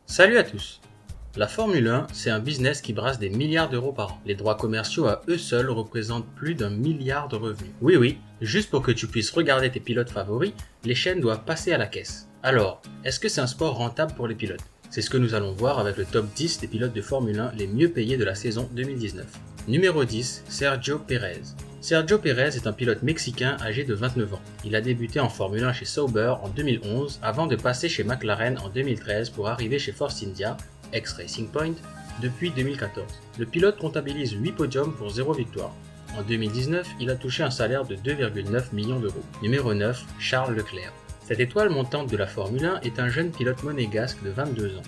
Salut à tous. La Formule 1, c'est un business qui brasse des milliards d'euros par an. Les droits commerciaux à eux seuls représentent plus d'1 milliard de revenus. Oui, juste pour que tu puisses regarder tes pilotes favoris, les chaînes doivent passer à la caisse. Alors, est-ce que c'est un sport rentable pour les pilotes? C'est ce que nous allons voir avec le top 10 des pilotes de Formule 1 les mieux payés de la saison 2019. Numéro 10, Sergio Pérez. Sergio Pérez est un pilote mexicain âgé de 29 ans. Il a débuté en Formule 1 chez Sauber en 2011 avant de passer chez McLaren en 2013 pour arriver chez Force India, ex-Racing Point, depuis 2014. Le pilote comptabilise 8 podiums pour 0 victoire. En 2019, il a touché un salaire de 2,9 millions d'euros. Numéro 9, Charles Leclerc. Cette étoile montante de la Formule 1 est un jeune pilote monégasque de 22 ans.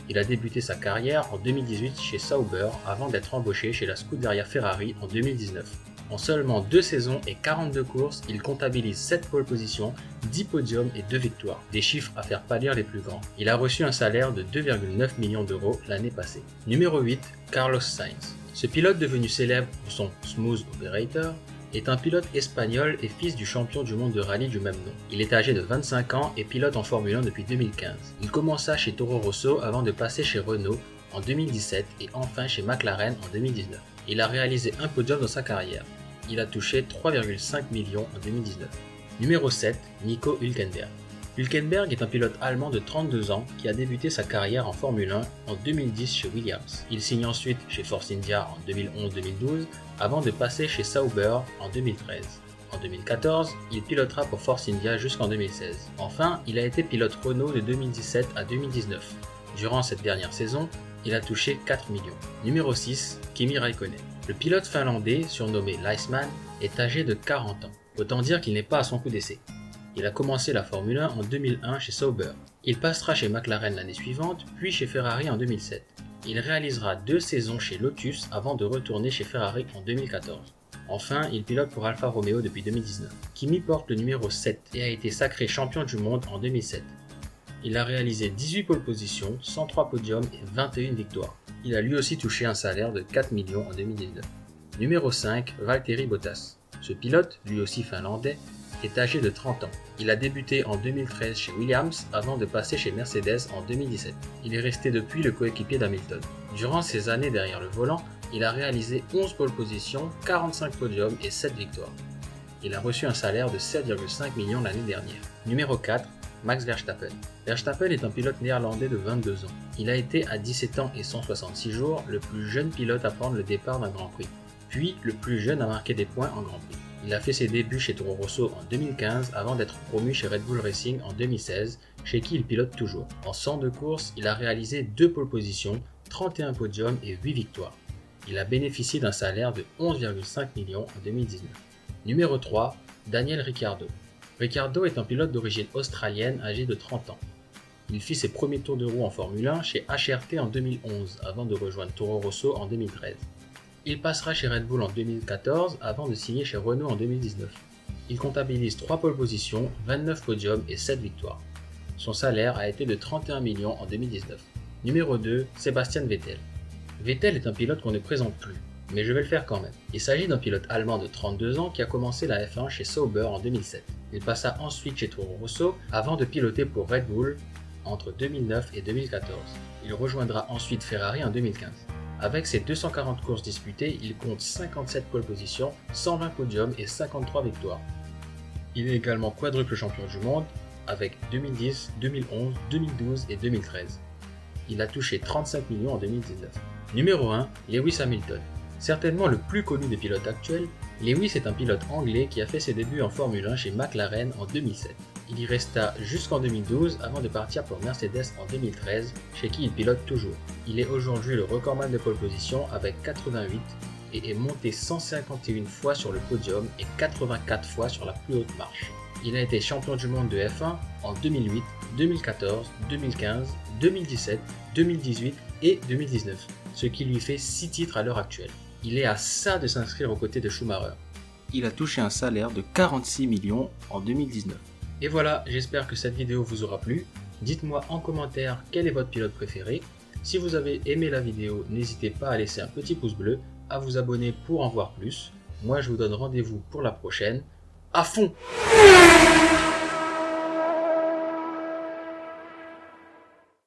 Il a débuté sa carrière en 2018 chez Sauber avant d'être embauché chez la Scuderia Ferrari en 2019. En seulement 2 saisons et 42 courses, il comptabilise 7 pole positions, 10 podiums et 2 victoires, des chiffres à faire pâlir les plus grands. Il a reçu un salaire de 2,9 millions d'euros l'année passée. Numéro 8, Carlos Sainz. Ce pilote devenu célèbre pour son Smooth Operator est un pilote espagnol et fils du champion du monde de rallye du même nom. Il est âgé de 25 ans et pilote en Formule 1 depuis 2015. Il commença chez Toro Rosso avant de passer chez Renault en 2017 et enfin chez McLaren en 2019. Il a réalisé un podium dans sa carrière. Il a touché 3,5 millions en 2019. Numéro 7, Nico Hülkenberg. Hülkenberg est un pilote allemand de 32 ans qui a débuté sa carrière en Formule 1 en 2010 chez Williams. Il signe ensuite chez Force India en 2011-2012 avant de passer chez Sauber en 2013. En 2014, il pilotera pour Force India jusqu'en 2016. Enfin, il a été pilote Renault de 2017 à 2019. Durant cette dernière saison, il a touché 4 millions. Numéro 6, Kimi Räikkönen. Le pilote finlandais, surnommé l'Iceman, est âgé de 40 ans. Autant dire qu'il n'est pas à son coup d'essai. Il a commencé la Formule 1 en 2001 chez Sauber. Il passera chez McLaren l'année suivante, puis chez Ferrari en 2007. Il réalisera 2 saisons chez Lotus avant de retourner chez Ferrari en 2014. Enfin, il pilote pour Alfa Romeo depuis 2019. Kimi porte le numéro 7 et a été sacré champion du monde en 2007. Il a réalisé 18 pole positions, 103 podiums et 21 victoires. Il a lui aussi touché un salaire de 4 millions en 2019. Numéro 5, Valtteri Bottas. Ce pilote, lui aussi finlandais, est âgé de 30 ans. Il a débuté en 2013 chez Williams avant de passer chez Mercedes en 2017. Il est resté depuis le coéquipier d'Hamilton. Durant ses années derrière le volant, il a réalisé 11 pole positions, 45 podiums et 7 victoires. Il a reçu un salaire de 7,5 millions l'année dernière. Numéro 4, Max Verstappen. Verstappen est un pilote néerlandais de 22 ans. Il a été à 17 ans et 166 jours le plus jeune pilote à prendre le départ d'un Grand Prix, puis le plus jeune à marquer des points en Grand Prix. Il a fait ses débuts chez Toro Rosso en 2015 avant d'être promu chez Red Bull Racing en 2016, chez qui il pilote toujours. En 102 courses, il a réalisé 2 pole positions, 31 podiums et 8 victoires. Il a bénéficié d'un salaire de 11,5 millions en 2019. Numéro 3, Daniel Ricciardo. Ricciardo est un pilote d'origine australienne âgé de 30 ans. Il fit ses premiers tours de roue en Formule 1 chez HRT en 2011 avant de rejoindre Toro Rosso en 2013. Il passera chez Red Bull en 2014 avant de signer chez Renault en 2019. Il comptabilise 3 pole positions, 29 podiums et 7 victoires. Son salaire a été de 31 millions en 2019. Numéro 2, Sebastian Vettel. Vettel est un pilote qu'on ne présente plus, mais je vais le faire quand même. Il s'agit d'un pilote allemand de 32 ans qui a commencé la F1 chez Sauber en 2007. Il passa ensuite chez Toro Rosso avant de piloter pour Red Bull entre 2009 et 2014. Il rejoindra ensuite Ferrari en 2015. Avec ses 240 courses disputées, il compte 57 pole positions, 120 podiums et 53 victoires. Il est également quadruple champion du monde avec 2010, 2011, 2012 et 2013. Il a touché 35 millions en 2019. Numéro 1, Lewis Hamilton. Certainement le plus connu des pilotes actuels, Lewis est un pilote anglais qui a fait ses débuts en Formule 1 chez McLaren en 2007. Il y resta jusqu'en 2012 avant de partir pour Mercedes en 2013, chez qui il pilote toujours. Il est aujourd'hui le recordman de pole position avec 88 et est monté 151 fois sur le podium et 84 fois sur la plus haute marche. Il a été champion du monde de F1 en 2008, 2014, 2015, 2017, 2018 et 2019, ce qui lui fait 6 titres à l'heure actuelle. Il est à ça de s'inscrire aux côtés de Schumacher. Il a touché un salaire de 46 millions en 2019. Et voilà, j'espère que cette vidéo vous aura plu. Dites-moi en commentaire quel est votre pilote préféré. Si vous avez aimé la vidéo, n'hésitez pas à laisser un petit pouce bleu, à vous abonner pour en voir plus. Moi je vous donne rendez-vous pour la prochaine. À fond!